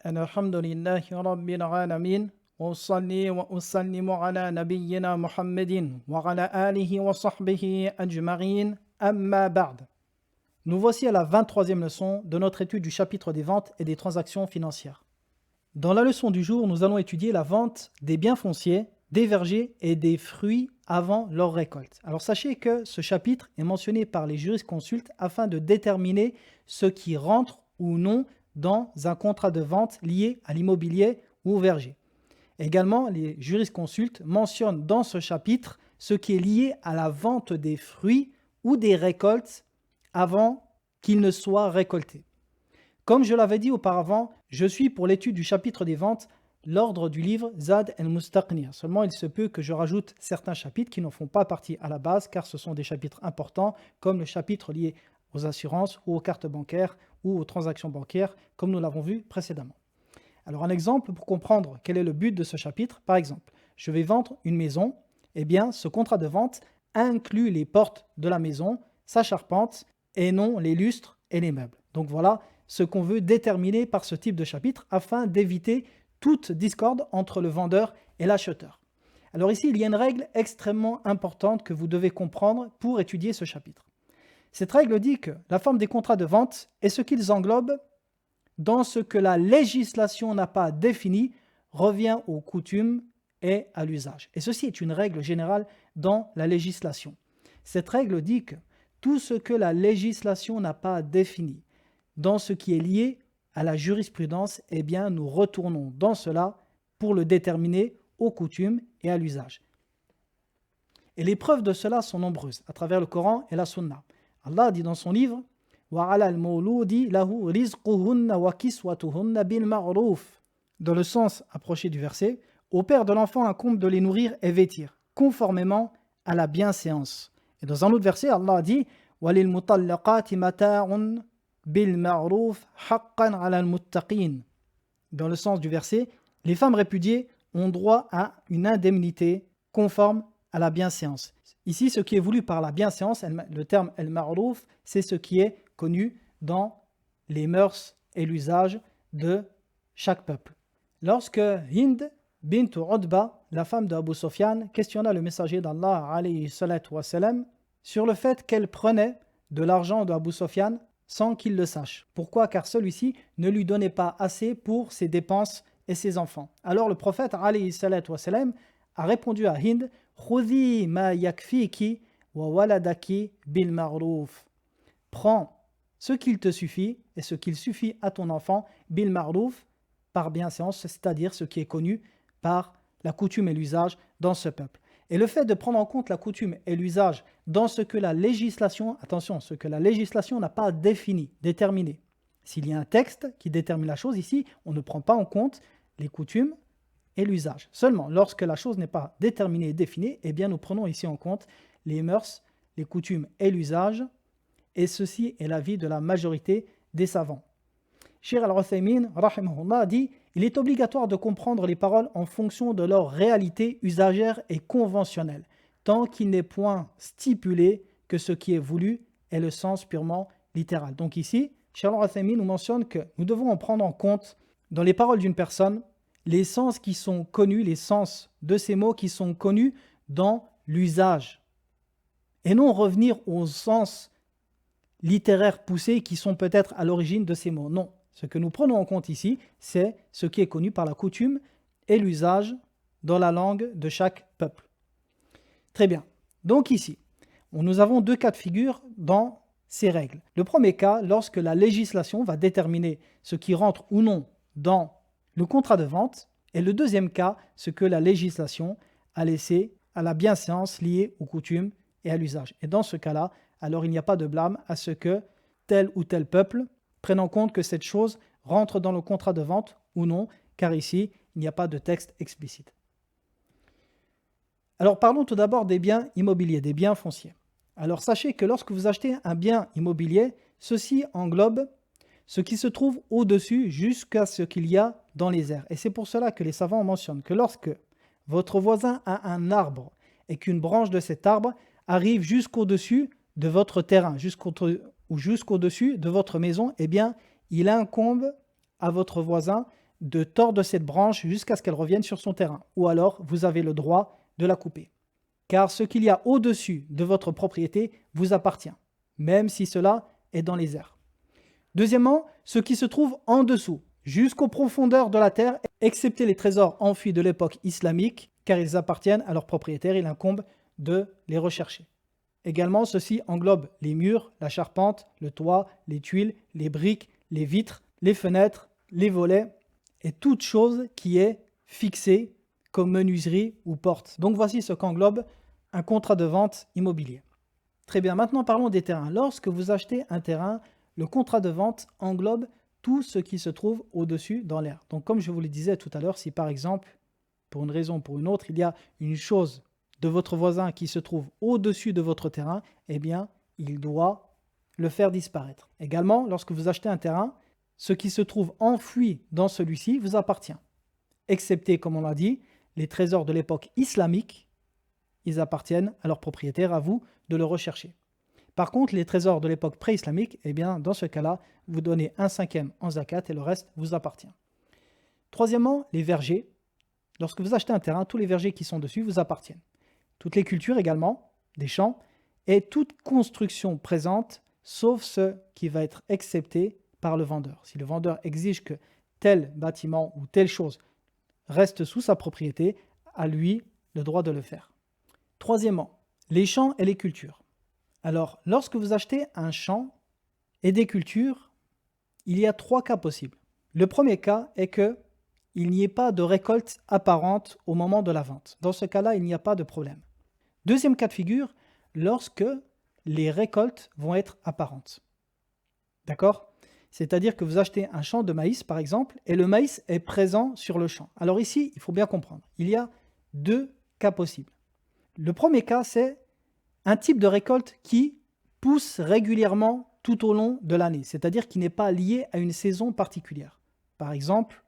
الحمد لله رب العالمين وأصلي وأسلم على نبينا محمد وعلى آله وصحبه أجمعين أما بعد. Nous voici à la 23e leçon de notre étude du chapitre des ventes et des transactions financières. Dans la leçon du jour, nous allons étudier la vente des biens fonciers, des vergers et des fruits avant leur récolte. Alors sachez que ce chapitre est mentionné par les jurisconsultes afin de déterminer ce qui rentre ou non dans un contrat de vente lié à l'immobilier ou au verger. Également, les jurisconsultes mentionnent dans ce chapitre ce qui est lié à la vente des fruits ou des récoltes avant qu'ils ne soient récoltés. Comme je l'avais dit auparavant, je suis pour l'étude du chapitre des ventes l'ordre du livre Zad al-Mustaqnir. Seulement, il se peut que je rajoute certains chapitres qui n'en font pas partie à la base, car ce sont des chapitres importants, comme le chapitre lié aux assurances ou aux cartes bancaires ou aux transactions bancaires, comme nous l'avons vu précédemment. Alors, un exemple pour comprendre quel est le but de ce chapitre. Par exemple, je vais vendre une maison. Eh bien, ce contrat de vente inclut les portes de la maison, sa charpente, et non les lustres et les meubles. Donc voilà ce qu'on veut déterminer par ce type de chapitre afin d'éviter toute discorde entre le vendeur et l'acheteur. Alors ici, il y a une règle extrêmement importante que vous devez comprendre pour étudier ce chapitre. Cette règle dit que la forme des contrats de vente et ce qu'ils englobent dans ce que la législation n'a pas défini revient aux coutumes et à l'usage. Et ceci est une règle générale dans la législation. Cette règle dit que tout ce que la législation n'a pas défini dans ce qui est lié à la jurisprudence, eh bien, nous retournons dans cela pour le déterminer aux coutumes et à l'usage. Et les preuves de cela sont nombreuses à travers le Coran et la Sunna. Allah dit dans son livre وَعَلَى الْمَوْلُودِ لَهُ رِزْقُهُنَّ وَكِسْوَتُهُنَّ بِالْمَعْرُوفِ. Dans le sens approché du verset, au père de l'enfant incombe de les nourrir et vêtir, conformément à la bienséance. Et dans un autre verset, Allah dit وَلِلْمُطَلَّقَاتِ مَتَاعٌ بِالْمَعْرُوفِ حَقًّا عَلَى الْمُتَّقِينَ. Dans le sens du verset, les femmes répudiées ont droit à une indemnité conforme à la bienséance. Ici, ce qui est voulu par la bienséance, le terme al-ma'rouf, c'est ce qui est connu dans les mœurs et l'usage de chaque peuple. Lorsque Hind bint Utba, la femme d'Abu Sufyan, questionna le messager d'Allah alayhi salatu wa salam, sur le fait qu'elle prenait de l'argent d'Abu Sufyan sans qu'il le sache. Pourquoi? Car celui-ci ne lui donnait pas assez pour ses dépenses et ses enfants. Alors le prophète alayhi salatu wa salam a répondu à Hind Khudhi ma yakfiki wa waladaki bil ma'ruf. Prends ce qu'il te suffit et ce qu'il suffit à ton enfant bil ma'ruf, par bienséance, c'est-à-dire ce qui est connu par la coutume et l'usage dans ce peuple. Et le fait de prendre en compte la coutume et l'usage dans ce que la législation, attention, ce que la législation n'a pas défini, déterminé. S'il y a un texte qui détermine la chose, ici, on ne prend pas en compte les coutumes et l'usage. Seulement, lorsque la chose n'est pas déterminée et définie, eh bien, nous prenons ici en compte les mœurs, les coutumes et l'usage, et ceci est l'avis de la majorité des savants. Cheikh Al-Uthaymin, rahimahullah, dit « Il est obligatoire de comprendre les paroles en fonction de leur réalité usagère et conventionnelle, tant qu'il n'est point stipulé que ce qui est voulu est le sens purement littéral. » Donc ici, Cheikh Al-Uthaymin nous mentionne que nous devons en prendre en compte dans les paroles d'une personne les sens qui sont connus, les sens de ces mots qui sont connus dans l'usage, et non revenir aux sens littéraires poussés qui sont peut-être à l'origine de ces mots. Non, ce que nous prenons en compte ici, c'est ce qui est connu par la coutume et l'usage dans la langue de chaque peuple. Très bien. Donc ici, nous avons deux cas de figure dans ces règles. Le premier cas, lorsque la législation va déterminer ce qui rentre ou non dans le contrat de vente, et le deuxième cas, ce que la législation a laissé à la bienséance liée aux coutumes et à l'usage. Et dans ce cas-là, alors il n'y a pas de blâme à ce que tel ou tel peuple prenne en compte que cette chose rentre dans le contrat de vente ou non, car ici, il n'y a pas de texte explicite. Alors parlons tout d'abord des biens immobiliers, des biens fonciers. Alors sachez que lorsque vous achetez un bien immobilier, ceci englobe ce qui se trouve au-dessus jusqu'à ce qu'il y a dans les airs. Et c'est pour cela que les savants mentionnent que lorsque votre voisin a un arbre et qu'une branche de cet arbre arrive jusqu'au-dessus de votre terrain, jusqu'au-dessus de votre maison, eh bien, il incombe à votre voisin de tordre cette branche jusqu'à ce qu'elle revienne sur son terrain. Ou alors, vous avez le droit de la couper. Car ce qu'il y a au-dessus de votre propriété vous appartient, même si cela est dans les airs. Deuxièmement, ce qui se trouve en dessous, jusqu'aux profondeurs de la terre, excepté les trésors enfuis de l'époque islamique, car ils appartiennent à leurs propriétaires, il incombe de les rechercher. Également, ceci englobe les murs, la charpente, le toit, les tuiles, les briques, les vitres, les fenêtres, les volets et toute chose qui est fixée comme menuiserie ou porte. Donc voici ce qu'englobe un contrat de vente immobilier. Très bien, maintenant parlons des terrains. Lorsque vous achetez un terrain, le contrat de vente englobe tout ce qui se trouve au-dessus dans l'air. Donc comme je vous le disais tout à l'heure, si par exemple, pour une raison ou pour une autre, il y a une chose de votre voisin qui se trouve au-dessus de votre terrain, eh bien, il doit le faire disparaître. Également, lorsque vous achetez un terrain, ce qui se trouve enfoui dans celui-ci vous appartient. Excepté, comme on l'a dit, les trésors de l'époque islamique, ils appartiennent à leurs propriétaires, à vous de le rechercher. Par contre, les trésors de l'époque pré-islamique, eh bien, dans ce cas-là, vous donnez 1/5 en zakat et le reste vous appartient. Troisièmement, les vergers. Lorsque vous achetez un terrain, tous les vergers qui sont dessus vous appartiennent. Toutes les cultures également, des champs, et toute construction présente, sauf ce qui va être excepté par le vendeur. Si le vendeur exige que tel bâtiment ou telle chose reste sous sa propriété, à lui le droit de le faire. Troisièmement, les champs et les cultures. Alors, lorsque vous achetez un champ et des cultures, il y a 3 cas possibles. Le premier cas est que il n'y ait pas de récolte apparente au moment de la vente. Dans ce cas-là, il n'y a pas de problème. Deuxième cas de figure, lorsque les récoltes vont être apparentes. D'accord ? C'est-à-dire que vous achetez un champ de maïs, par exemple, et le maïs est présent sur le champ. Alors ici, il faut bien comprendre, il y a 2 cas possibles. Le premier cas, c'est un type de récolte qui pousse régulièrement tout au long de l'année, c'est-à-dire qui n'est pas lié à une saison particulière. Par exemple,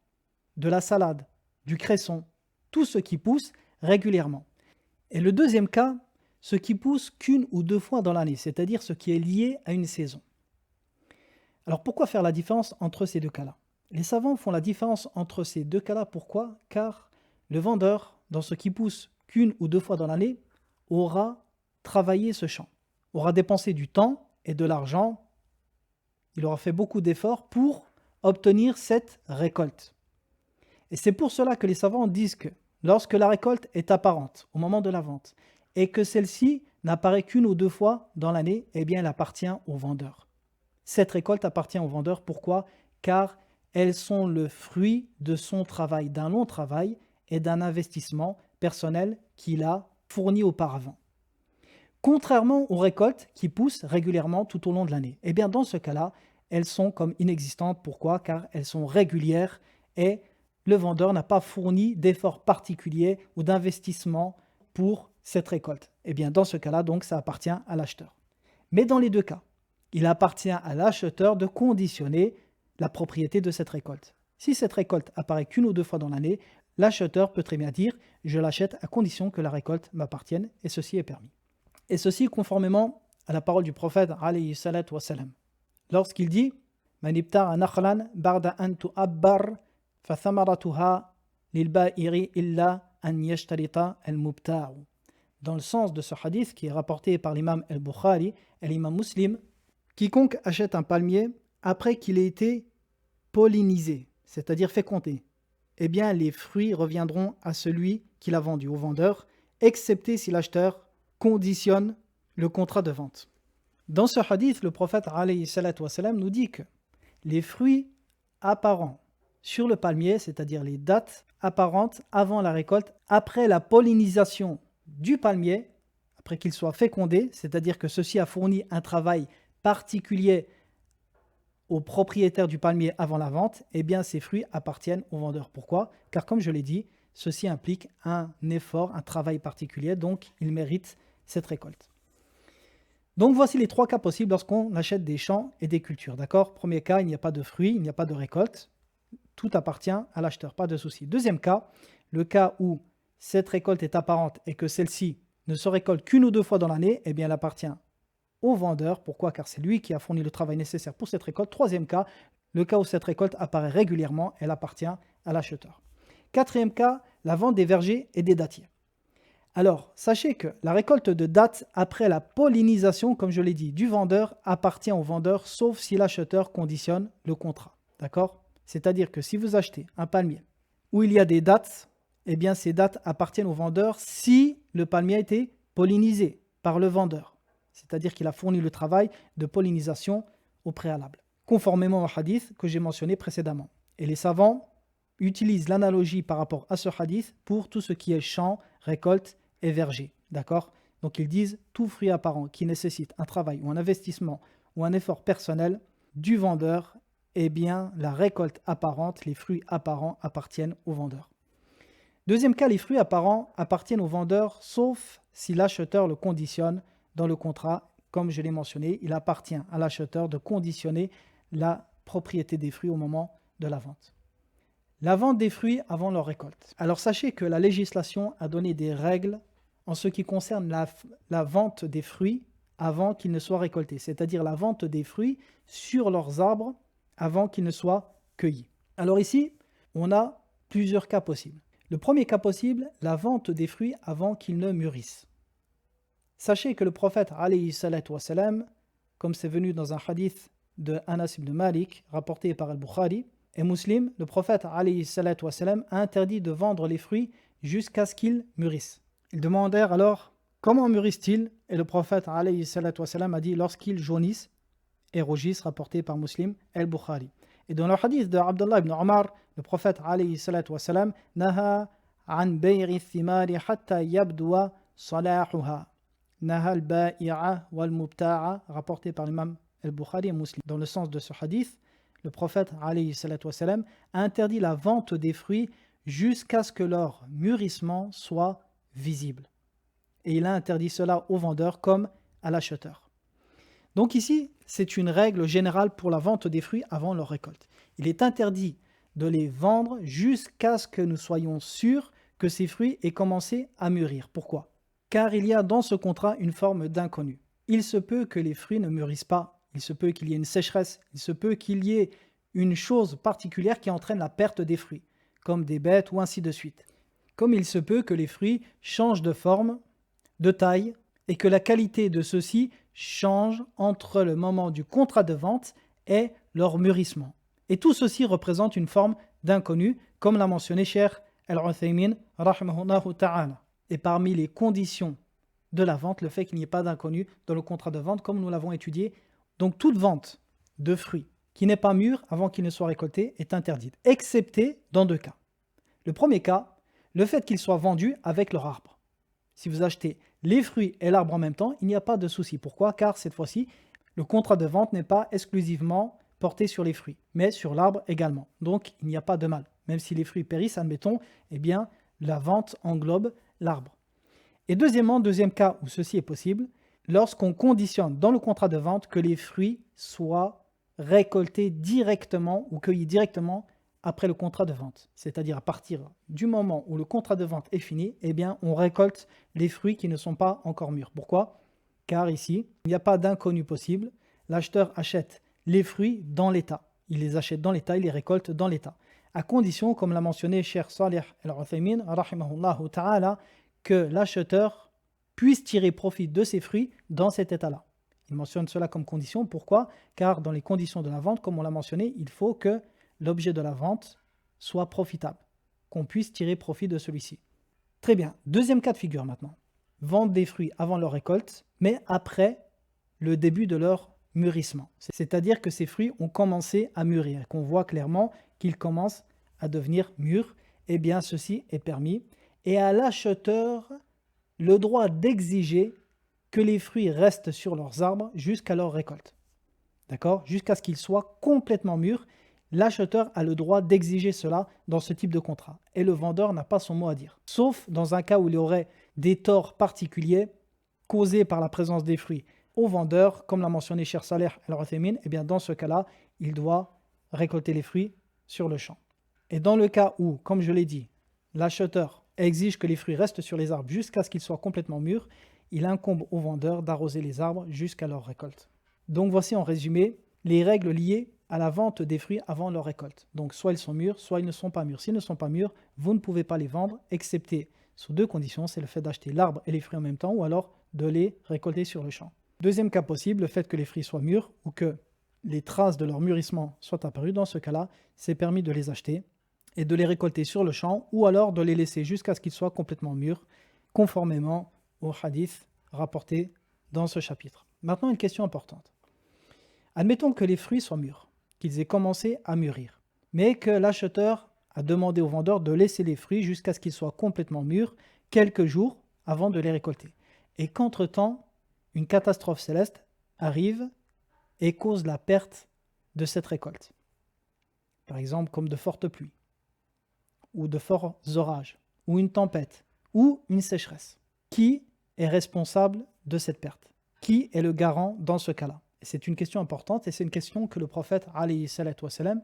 de la salade, du cresson, tout ce qui pousse régulièrement. Et le deuxième cas, ce qui pousse qu'une ou 2 fois dans l'année, c'est-à-dire ce qui est lié à une saison. Alors pourquoi faire la différence entre ces 2 cas-là ? Les savants font la différence entre ces 2 cas-là, pourquoi ? Car le vendeur, dans ce qui pousse qu'une ou 2 fois dans l'année, aura travaillé ce champ, aura dépensé du temps et de l'argent, il aura fait beaucoup d'efforts pour obtenir cette récolte. Et c'est pour cela que les savants disent que lorsque la récolte est apparente au moment de la vente et que celle-ci n'apparaît qu'une ou 2 fois dans l'année, eh bien elle appartient au vendeur. Cette récolte appartient au vendeur, pourquoi ? Car elles sont le fruit de son travail, d'un long travail et d'un investissement personnel qu'il a fourni auparavant. Contrairement aux récoltes qui poussent régulièrement tout au long de l'année, eh bien dans ce cas-là, elles sont comme inexistantes. Pourquoi ? Car elles sont régulières et le vendeur n'a pas fourni d'efforts particuliers ou d'investissement pour cette récolte. Eh bien dans ce cas-là, donc, ça appartient à l'acheteur. Mais dans les 2 cas, il appartient à l'acheteur de conditionner la propriété de cette récolte. Si cette récolte apparaît qu'une ou 2 fois dans l'année, l'acheteur peut très bien dire « je l'achète à condition que la récolte m'appartienne » et ceci est permis. Et ceci conformément à la parole du prophète alayhi salatu wa salam. Lorsqu'il dit « Man ibta'a nakhlan ba'da an tu'abbar fa thamaratuha lil ba'iri illa an yashtarita al-mubta'u » Dans le sens de ce hadith qui est rapporté par l'imam al-Bukhari et l'imam Muslim, quiconque achète un palmier après qu'il ait été pollinisé, c'est-à-dire fécondé, eh bien les fruits reviendront à celui qui l'a vendu, au vendeur, excepté si l'acheteur conditionne le contrat de vente. Dans ce hadith, le prophète alayhi salatu wa salam nous dit que les fruits apparents sur le palmier, c'est-à-dire les dates apparentes avant la récolte, après la pollinisation du palmier, après qu'il soit fécondé, c'est-à-dire que ceci a fourni un travail particulier au propriétaire du palmier avant la vente, eh bien ces fruits appartiennent au vendeur. Pourquoi ? Car comme je l'ai dit, ceci implique un effort, un travail particulier, donc il mérite cette récolte. Donc voici les 3 cas possibles lorsqu'on achète des champs et des cultures. D'accord ? Premier cas, il n'y a pas de fruits, il n'y a pas de récolte. Tout appartient à l'acheteur, pas de souci. Deuxième cas, le cas où cette récolte est apparente et que celle-ci ne se récolte qu'une ou 2 fois dans l'année, eh bien elle appartient au vendeur. Pourquoi ? Car c'est lui qui a fourni le travail nécessaire pour cette récolte. Troisième cas, Le cas où cette récolte apparaît régulièrement, elle appartient à l'acheteur. Quatrième cas, la vente des vergers et des dattiers. Alors, sachez que la récolte de dattes après la pollinisation, comme je l'ai dit, du vendeur appartient au vendeur, sauf si l'acheteur conditionne le contrat. D'accord ? C'est-à-dire que si vous achetez un palmier où il y a des dattes, eh bien ces dattes appartiennent au vendeur si le palmier a été pollinisé par le vendeur. C'est-à-dire qu'il a fourni le travail de pollinisation au préalable, conformément au hadith que j'ai mentionné précédemment. Et les savants utilisent l'analogie par rapport à ce hadith pour tout ce qui est champ, récolte et verger. D'accord ? Donc ils disent tout fruit apparent qui nécessite un travail ou un investissement ou un effort personnel du vendeur, eh bien la récolte apparente, les fruits apparents appartiennent au vendeur. Deuxième cas, les fruits apparents appartiennent au vendeur sauf si l'acheteur le conditionne dans le contrat. Comme je l'ai mentionné, il appartient à l'acheteur de conditionner la propriété des fruits au moment de la vente. La vente des fruits avant leur récolte. Alors sachez que la législation a donné des règles en ce qui concerne la vente des fruits avant qu'ils ne soient récoltés, c'est-à-dire la vente des fruits sur leurs arbres avant qu'ils ne soient cueillis. Alors ici, on a plusieurs cas possibles. Le premier cas possible, la vente des fruits avant qu'ils ne mûrissent. Sachez que le prophète, alayhi salatu wassalam, comme c'est venu dans un hadith de Anas ibn Malik, rapporté par Al-Bukhari, et Muslim, le prophète alayhi salatu wassalam, a interdit de vendre les fruits jusqu'à ce qu'ils mûrissent. Ils demandèrent alors comment mûrissent-ils, et le prophète alayhi salatu wassalam a dit lorsqu'ils jaunissent et rougissent, rapporté par Muslim et Al-Bukhari. Et dans le hadith de Abdullah ibn Omar, le prophète alayhi salatu wassalam naha an bayri thimari hatta yabdua salahuha. Naha al-ba'i'a wal-mubta'a, rapporté par l'imam Al-Bukhari et Muslim. Dans le sens de ce hadith, le prophète alayhi salatu wassalam a interdit la vente des fruits jusqu'à ce que leur mûrissement soit visible. Et il a interdit cela aux vendeurs comme à l'acheteur. Donc ici, c'est une règle générale pour la vente des fruits avant leur récolte. Il est interdit de les vendre jusqu'à ce que nous soyons sûrs que ces fruits aient commencé à mûrir. Pourquoi ? Car il y a dans ce contrat une forme d'inconnu. Il se peut que les fruits ne mûrissent pas, il se peut qu'il y ait une sécheresse, il se peut qu'il y ait une chose particulière qui entraîne la perte des fruits, comme des bêtes ou ainsi de suite. Comme il se peut que les fruits changent de forme, de taille, et que la qualité de ceux-ci change entre le moment du contrat de vente et leur mûrissement. Et tout ceci représente une forme d'inconnu, comme l'a mentionné Cheikh Al-Uthaymin, rahimahullahu ta'ala. Et parmi les conditions de la vente, le fait qu'il n'y ait pas d'inconnu dans le contrat de vente, comme nous l'avons étudié. Donc toute vente de fruits qui n'est pas mûr avant qu'il ne soit récolté est interdite, excepté dans deux cas. Le premier cas, le fait qu'ils soient vendus avec leur arbre. Si vous achetez les fruits et l'arbre en même temps, il n'y a pas de souci. Pourquoi ? Car cette fois-ci, le contrat de vente n'est pas exclusivement porté sur les fruits, mais sur l'arbre également. Donc, il n'y a pas de mal. Même si les fruits périssent, admettons, eh bien, la vente englobe l'arbre. Et deuxième cas où ceci est possible, lorsqu'on conditionne dans le contrat de vente que les fruits soient récoltés directement ou cueillis directement après le contrat de vente. C'est-à-dire à partir du moment où le contrat de vente est fini, eh bien, on récolte les fruits qui ne sont pas encore mûrs. Pourquoi ? Car ici, il n'y a pas d'inconnu possible. L'acheteur achète les fruits dans l'état. Il les achète dans l'état, il les récolte dans l'état. À condition, comme l'a mentionné Cheikh Salih Al-Uthaymin, rahimahullahu ta'ala, que l'acheteur puisse tirer profit de ces fruits dans cet état-là. Il mentionne cela comme condition. Pourquoi ? Car dans les conditions de la vente, comme on l'a mentionné, il faut que l'objet de la vente soit profitable, qu'on puisse tirer profit de celui-ci. Très bien. Deuxième cas de figure maintenant. Vendre des fruits avant leur récolte, mais après le début de leur mûrissement. C'est-à-dire que ces fruits ont commencé à mûrir, qu'on voit clairement qu'ils commencent à devenir mûrs. Eh bien, ceci est permis. Et à l'acheteur le droit d'exiger que les fruits restent sur leurs arbres jusqu'à leur récolte. D'accord ? Jusqu'à ce qu'ils soient complètement mûrs. L'acheteur a le droit d'exiger cela dans ce type de contrat. Et le vendeur n'a pas son mot à dire. Sauf dans un cas où il y aurait des torts particuliers causés par la présence des fruits au vendeur, comme l'a mentionné Cheikh Salih Al-Uthaymin, eh bien dans ce cas-là, il doit récolter les fruits sur le champ. Et dans le cas où, comme je l'ai dit, l'acheteur exige que les fruits restent sur les arbres jusqu'à ce qu'ils soient complètement mûrs, il incombe au vendeur d'arroser les arbres jusqu'à leur récolte. Donc voici en résumé les règles liées à la vente des fruits avant leur récolte. Donc soit ils sont mûrs, soit ils ne sont pas mûrs. S'ils ne sont pas mûrs, vous ne pouvez pas les vendre, excepté sous deux conditions, c'est le fait d'acheter l'arbre et les fruits en même temps, ou alors de les récolter sur le champ. Deuxième cas possible, le fait que les fruits soient mûrs ou que les traces de leur mûrissement soient apparues. Dans ce cas-là, c'est permis de les acheter et de les récolter sur le champ, ou alors de les laisser jusqu'à ce qu'ils soient complètement mûrs, conformément au hadith rapporté dans ce chapitre. Maintenant, une question importante. Admettons que les fruits soient mûrs, qu'ils aient commencé à mûrir, mais que l'acheteur a demandé au vendeur de laisser les fruits jusqu'à ce qu'ils soient complètement mûrs quelques jours avant de les récolter. Et qu'entre-temps, une catastrophe céleste arrive et cause la perte de cette récolte. Par exemple, comme de fortes pluies, ou de forts orages, ou une tempête, ou une sécheresse. Qui est responsable de cette perte? Qui est le garant dans ce cas-là? Et c'est une question importante et c'est une question que le prophète alayhi salatu wassalam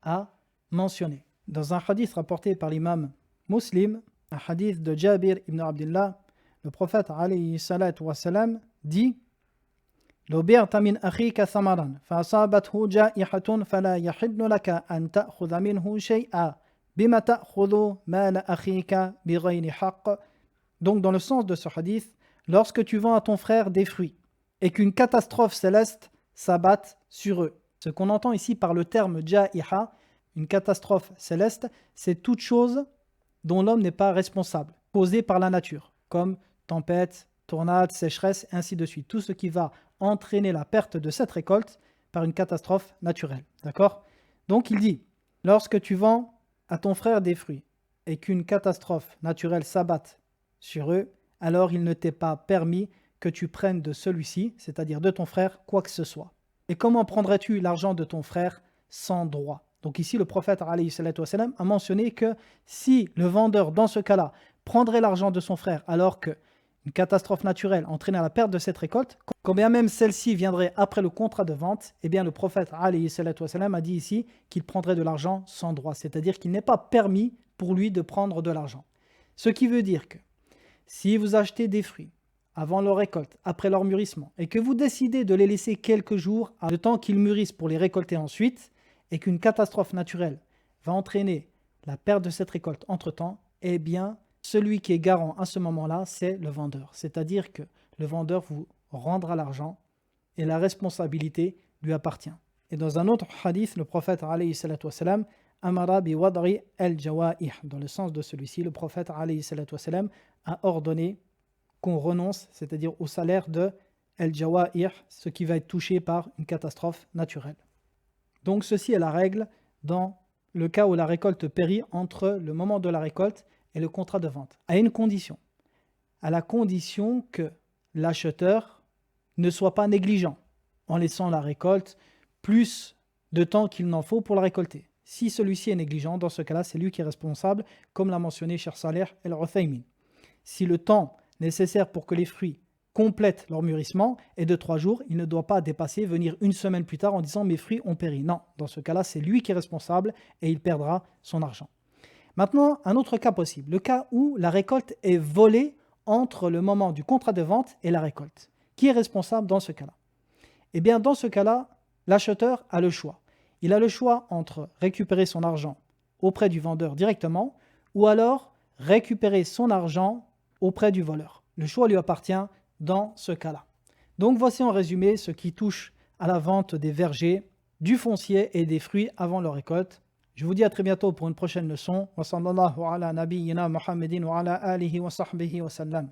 a mentionnée. Dans un hadith rapporté par l'imam Muslim, un hadith de Jabir ibn Abdullah, le prophète alayhi salatu wassalam dit: لو بعت من أخيك ثمرا فأصابته جائحة فلا يحل لك أن تأخذ منه شيئا بما تأخذ مال أخيك بغير حق. Donc dans le sens de ce hadith, lorsque tu vends à ton frère des fruits et qu'une catastrophe céleste s'abatte sur eux. Ce qu'on entend ici par le terme ja'iha, une catastrophe céleste, c'est toute chose dont l'homme n'est pas responsable, causée par la nature, comme tempête, tornade, sécheresse, et ainsi de suite. Tout ce qui va entraîner la perte de cette récolte par une catastrophe naturelle. D'accord? Donc il dit, lorsque tu vends à ton frère des fruits et qu'une catastrophe naturelle s'abatte sur eux, alors il ne t'est pas permis que tu prennes de celui-ci, c'est-à-dire de ton frère, quoi que ce soit. Et comment prendrais-tu l'argent de ton frère sans droit? Donc ici, le prophète alayhi salatu wassalam a mentionné que si le vendeur, dans ce cas-là, prendrait l'argent de son frère alors qu'une catastrophe naturelle entraînait la perte de cette récolte, quand bien même celle-ci viendrait après le contrat de vente, eh bien le prophète alayhi salatu wassalam a dit ici qu'il prendrait de l'argent sans droit, c'est-à-dire qu'il n'est pas permis pour lui de prendre de l'argent. Ce qui veut dire que si vous achetez des fruits avant leur récolte, après leur mûrissement, et que vous décidez de les laisser quelques jours, le temps qu'ils mûrissent pour les récolter ensuite, et qu'une catastrophe naturelle va entraîner la perte de cette récolte entre-temps, eh bien, celui qui est garant à ce moment-là, c'est le vendeur. C'est-à-dire que le vendeur vous rendra l'argent et la responsabilité lui appartient. Et dans un autre hadith, le prophète alayhi salatu wassalam, amara bi wadri al-jawa'ih. Dans le sens de celui-ci, le prophète alayhi salatu wassalam a ordonné qu'on renonce, c'est-à-dire au salaire de al-jawa'ih, ce qui va être touché par une catastrophe naturelle. Donc ceci est la règle dans le cas où la récolte périt entre le moment de la récolte et le contrat de vente, à une condition, à la condition que l'acheteur ne soit pas négligent en laissant la récolte plus de temps qu'il n'en faut pour la récolter. Si celui-ci est négligent, dans ce cas-là, c'est lui qui est responsable, comme l'a mentionné Cheikh Saleh El-Uthaymin. Si le temps nécessaire pour que les fruits complètent leur mûrissement est de 3 jours, il ne doit pas dépasser, venir une semaine plus tard en disant « mes fruits ont péri ». Non, dans ce cas-là, c'est lui qui est responsable et il perdra son argent. Maintenant, un autre cas possible, le cas où la récolte est volée entre le moment du contrat de vente et la récolte. Qui est responsable dans ce cas-là? Eh bien, dans ce cas-là, l'acheteur a le choix. Il a le choix entre récupérer son argent auprès du vendeur directement ou alors récupérer son argent auprès du voleur. Le choix lui appartient dans ce cas-là. Donc voici en résumé ce qui touche à la vente des vergers, du foncier et des fruits avant leur récolte. Je vous dis à très bientôt pour une prochaine leçon. Wa sallallahu ala nabiyyina Muhammadin wa ala alihi wa sahbihi wa sallam.